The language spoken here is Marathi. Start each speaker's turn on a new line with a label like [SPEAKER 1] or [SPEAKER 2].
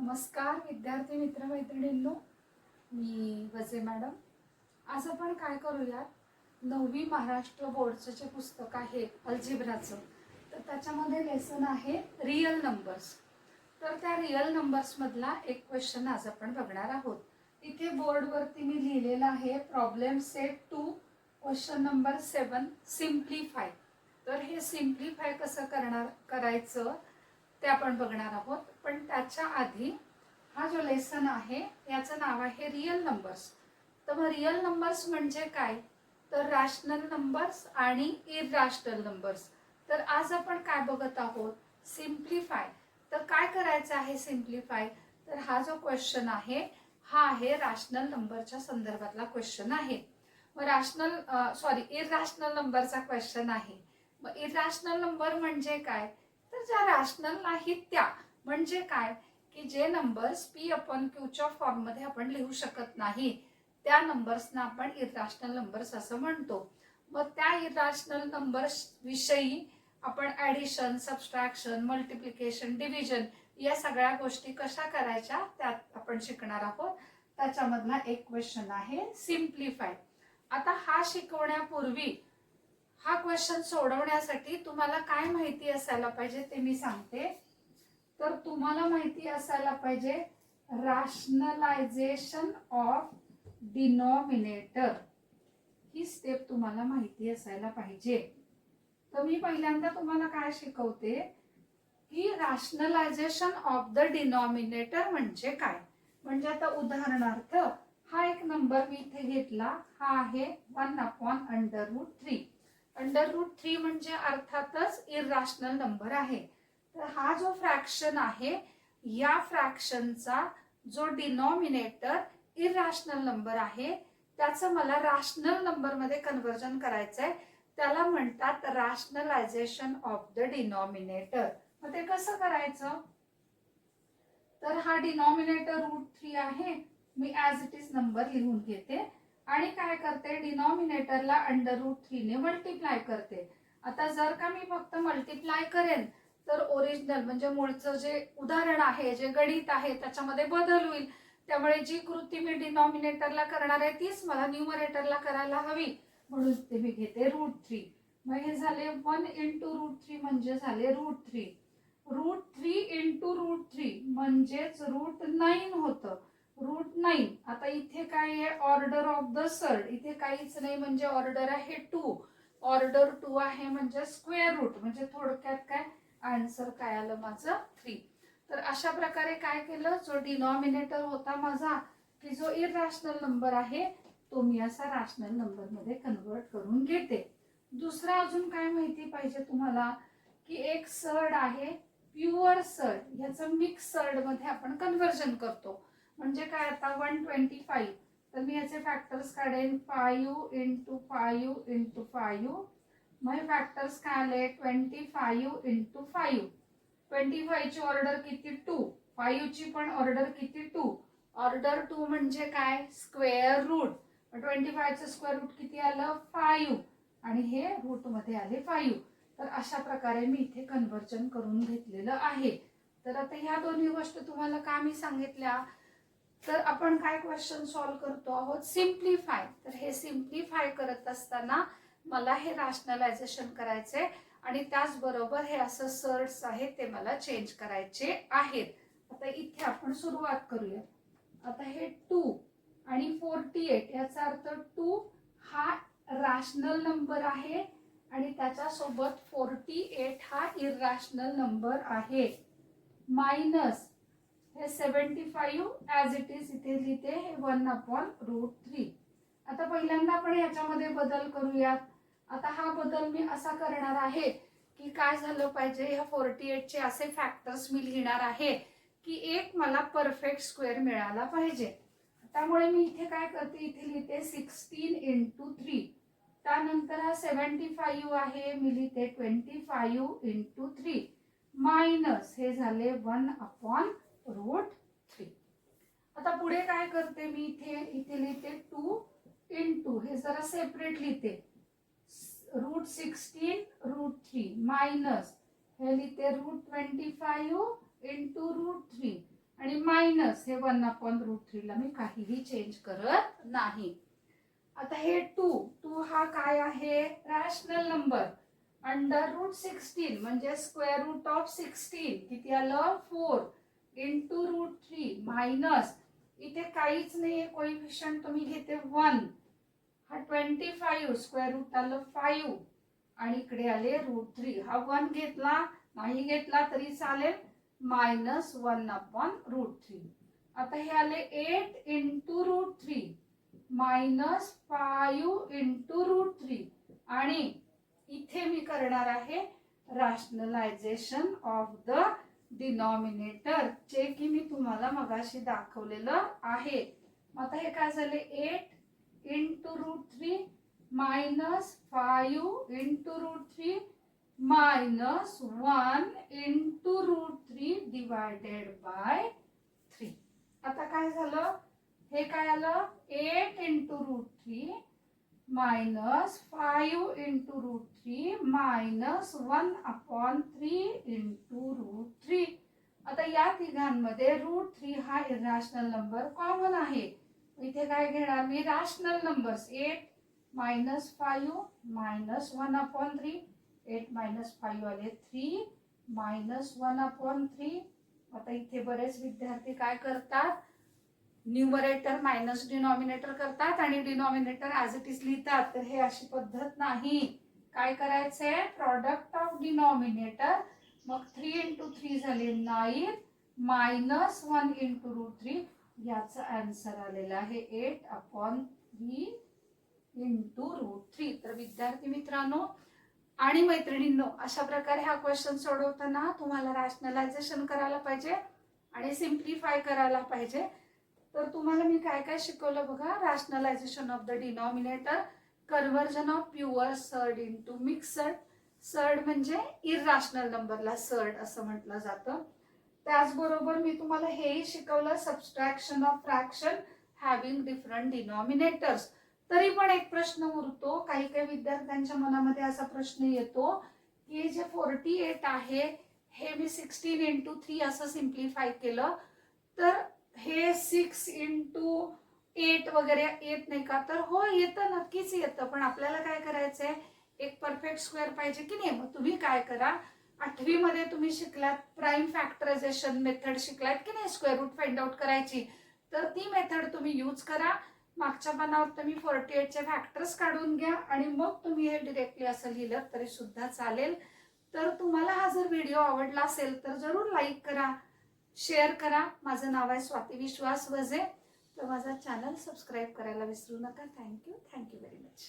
[SPEAKER 1] नमस्कार विद्यार्थी मित्रमैत्रिणींनो, मी वजे मॅडम. आज आपण काय करूयात, 9वी महाराष्ट्र बोर्डचं जे पुस्तक आहे अल्जेब्राचं, तर त्याच्यामध्ये लेसन आहे रियल नंबर्स. तर त्या रियल नंबर्समधला एक क्वेश्चन आज आपण बघणार आहोत. इथे बोर्डवरती मी लिहिलेलं आहे problem set 2 question number 7 simplify. तर हे सिम्प्लिफाय कसं करायचं ते आपण बघणार आहोत. पण त्याच्या आधी हा जो लेसन आहे याचं नाव आहे रियल नंबर्स. तर मग रियल नंबर्स म्हणजे काय, तर रॅशनल नंबर्स आणि इररॅशनल नंबर्स. तर आज आपण काय बघत आहोत, सिम्प्लिफाय. तर काय करायचं आहे सिम्प्लिफाय, तर हा जो क्वेश्चन आहे हा आहे रॅशनल नंबरच्या संदर्भातला क्वेश्चन आहे. मग इररॅशनल नंबरचा क्वेश्चन आहे. मग इररॅशनल नंबर म्हणजे काय, तर ज्या रॅशनल नाहीत त्या, म्हणजे काय की जे नंबर्स P/Qच्या फॉर्म मध्ये आपण लिहू शकत नाही त्या नंबर्सना आपण इररॅशनल नंबर्स असं म्हणतो. मग त्या इररॅशनल नंबर्स विषयी आपण ऍडिशन, सबट्रॅक्शन, मल्टिप्लिकेशन, डिव्हिजन या सगळ्या गोष्टी कशा करायच्या त्यात आपण शिकणार आहोत. त्याच्यामधला एक क्वेश्चन आहे सिम्प्लिफाय. आता हा शिकवण्यापूर्वी हा क्वेश्चन सोडवण्यासाठी तुम्हाला काय माहिती असायला पाहिजे ते मी सांगते. तर तुम्हाला माहिती असायला पाहिजे रॅशनलायझेशन ऑफ डिनॉमिनेटर. ही स्टेप तुम्हाला माहिती असायला पाहिजे. तर मी पहिल्यांदा तुम्हाला काय शिकवते की रॅशनलायझेशन ऑफ द डिनॉमिनेटर म्हणजे काय. म्हणजे आता उदाहरणार्थ हा एक नंबर मी इथे घेतला, हा आहे 1/√3. √3 म्हणजे अर्थातच इररॅशनल नंबर आहे. तर हा जो फ्रॅक्शन आहे या फ्रॅक्शनचा जो डिनॉमिनेटर इररॅशनल नंबर आहे त्याचं मला रॅशनल नंबर मध्ये कन्व्हर्जन करायचंय. त्याला म्हणतात रॅशनलायझेशन ऑफ द डिनॉमिनेटर. मग ते कसं करायचं, तर हा डिनॉमिनेटर √3 आहे, मी ऍज इट इज नंबर लिहून घेते आणि काय करते, डिनॉमिनेटरला √3 ने मल्टिप्लाय करते. आता जर का मी फक्त मल्टिप्लाय करेन तर ओरिजिनल म्हणजे मूळचं जे उदाहरण आहे, जे गणित आहे त्याच्यामध्ये बदल होईल. त्यामुळे जी कृती मी डिनॉमिनेटरला करणार आहे तीच मला न्यूमरेटरला करायला हवी, म्हणून ते मी घेते √3. मग हे झाले 1 × √3 म्हणजे झाले √3. √3 × √3 म्हणजेच √9 होतं. √9. आता इथे काय आहे, ऑर्डर ऑफ द सर्ड. इथे काहीच नाही म्हणजे ऑर्डर आहे 2. ऑर्डर 2 आहे म्हणजे स्क्वेअर रूट, म्हणजे थोडक्यात काय आन्सर काय आलं माझं 3. तर अशा प्रकारे काय केलं, जो डिनॉमिनेटर होता माझा की जो इररॅशनल नंबर आहे तो मी असा रॅशनल नंबर मध्ये कन्वर्ट करून घेते. दुसरा अजून काय माहिती पाहिजे तुम्हाला, की एक सर्ड आहे प्युअर सर्ड, ह्याचं मिक्स सर्ड मध्ये आपण कन्व्हर्जन करतो. म्हणजे काय, आता 125 तर मी याचे फॅक्टर्स काढेन 5 × 5 × 5. मग फॅक्टर्स काय आले 25 × 5. 25 ची ऑर्डर किती 2, 5 ची पण ऑर्डर किती 2. ऑर्डर 2 म्हणजे काय, स्क्वेअर रूट. 25 चं स्क्वेअर रूट किती आलं 5 आणि हे रूट मध्ये आले 5. तर अशा प्रकारे मी इथे कन्व्हर्जन करून घेतलेलं आहे. तर आता ह्या दोन्ही गोष्टी तुम्हाला का मी सांगितल्या, तर आपण काय क्वेश्चन सॉल्व करतो आहोत, सिम्प्लिफाय. तर हे सिम्प्लिफाय करत असताना मला हे रॅशनलायझेशन करायचे आणि त्याचबरोबर हे असं सर्ड्स आहेत ते मला चेंज करायचे आहेत. आता इथे आपण सुरुवात करूया. आता हे 2 आणि 48 याचा अर्थ 2 हा रॅशनल नंबर आहे आणि त्याच्यासोबत 48 हा इररॅशनल नंबर आहे. मायनस हे 75 ऍज इट इज इथे लिहिते, हे 1/√3. आता पहिल्यांदा आपण याच्यामध्ये बदल करूयात. आता हा बदल मी असा करणार आहे की काय झालं पाहिजे, ह्या 48 चे असे फॅक्टर्स मी लिहिणार आहे की एक मला परफेक्ट स्क्वेअर मिळाला पाहिजे. त्यामुळे मी इथे काय करते, इथे लिहिते 16 × 3. त्यानंतर हा 75 आहे, मी लिहिते 25 × 3 मायनस हे झाले 1/√3. आता पुढे काय करते मी, इथे लिहिते 2 × हे जरा सेपरेट लिहिते, √16 √3 मायनस हे लिहिते √25 × √3 आणि मायनस हे 1/√3 ला मी काहीही चेंज करत नाही. आता हे 2 हा काय आहे? Rational number. √16 म्हणजे स्क्वेअर रूट ऑफ 16 किती आलं? 4 इंटू √3 मायनस इथे काहीच नाहीये कोइफिशियंट, तुम्ही घेते 1. हा 25 स्क्वेअर रूट आलं 5 आणि इकडे आले √3. हा 1 घेतला नाही घेतला तरी चालेल, -1/√3. आता हे आले 8 इंटू √3 -5 इंटू √3 आणि इथे मी करणार आहे रॅशनलायझेशन ऑफ द डिनॉमिनेटर, जे की मी तुम्हाला मगाशी दाखवलेलं आहे. आता हे काय झाले? 8 into √3 -5 into √3 -1 into √3 divided by 3. आता काय झालं? हे काय आलं? 8 इंटू √3 -5 इंटू √3 -1/3 इंटू √3. आता या तिघांमध्ये √3 हा इरॅशनल नंबर कॉमन आहे. इथे काय घेणार मी? Rational numbers. 8 -5 -1/3. 8 - 5 आले 3 -1/3. आता इथे बरेच विद्यार्थी काय करतात? न्यूमरेटर मायनस डिनॉमिनेटर करतात आणि डिनॉमिनेटर ॲज इट इज लिहितात. तर हे अशी पद्धत नाही. काय करायचंय? Product of denominator. मग 3 इंटू 3 झाले 9 -1 इंटू √3. याचा आन्सर आलेला आहे 8/3 इंटू √3. तर विद्यार्थी मित्रांनो आणि मैत्रिणींनो, अशा प्रकारे हा क्वेश्चन सोडवताना तुम्हाला रॅशनलायझेशन करायला पाहिजे आणि सिम्प्लिफाय करायला पाहिजे. तर तुम्हाला मी काय काय शिकवलं बघा. Rationalisation of the denominator, conversion of pure surd into mixed. Surd म्हणजे इरॅशनल नंबरला सर्ड असं म्हटलं जातं. त्याचबरोबर मी तुम्हाला हेही शिकवलं subtraction of fraction having different denominators. तरी पण एक प्रश्न उरतो, काही काही विद्यार्थ्यांच्या मनामध्ये असा प्रश्न येतो की जे 48 आहे हे मी 16 इंटू 3 असं सिम्प्लिफाय केलं तर हे 6 इंटू 8 वगैरे येत नाही का? तर हो येतं, नक्कीच येतं. पण आपल्याला काय करायचंय? एक परफेक्ट स्क्वेअर पाहिजे की नाही. मग तुम्ही काय करा, 8वी मध्ये तुम्ही शिकलात प्राइम फॅक्टरायझेशन मेथड शिकलात की नाही, स्क्वेअर रूट फाइंड आउट करायची. तर ती मेथड तुम्ही यूज करा. मागच्या पानावर तुम्ही 48 चे फॅक्टर्स काढून घ्या आणि मग तुम्ही हे डिरेक्टली असं लिहिलं तरी सुद्धा चालेल. तर तुम्हाला हा जर व्हिडिओ आवडला असेल तर जरूर लाईक करा, शेअर करा. माझं नाव आहे स्वाती विश्वास वजे. तर माझा चॅनल सबस्क्राईब करायला विसरू नका. Thank you very much.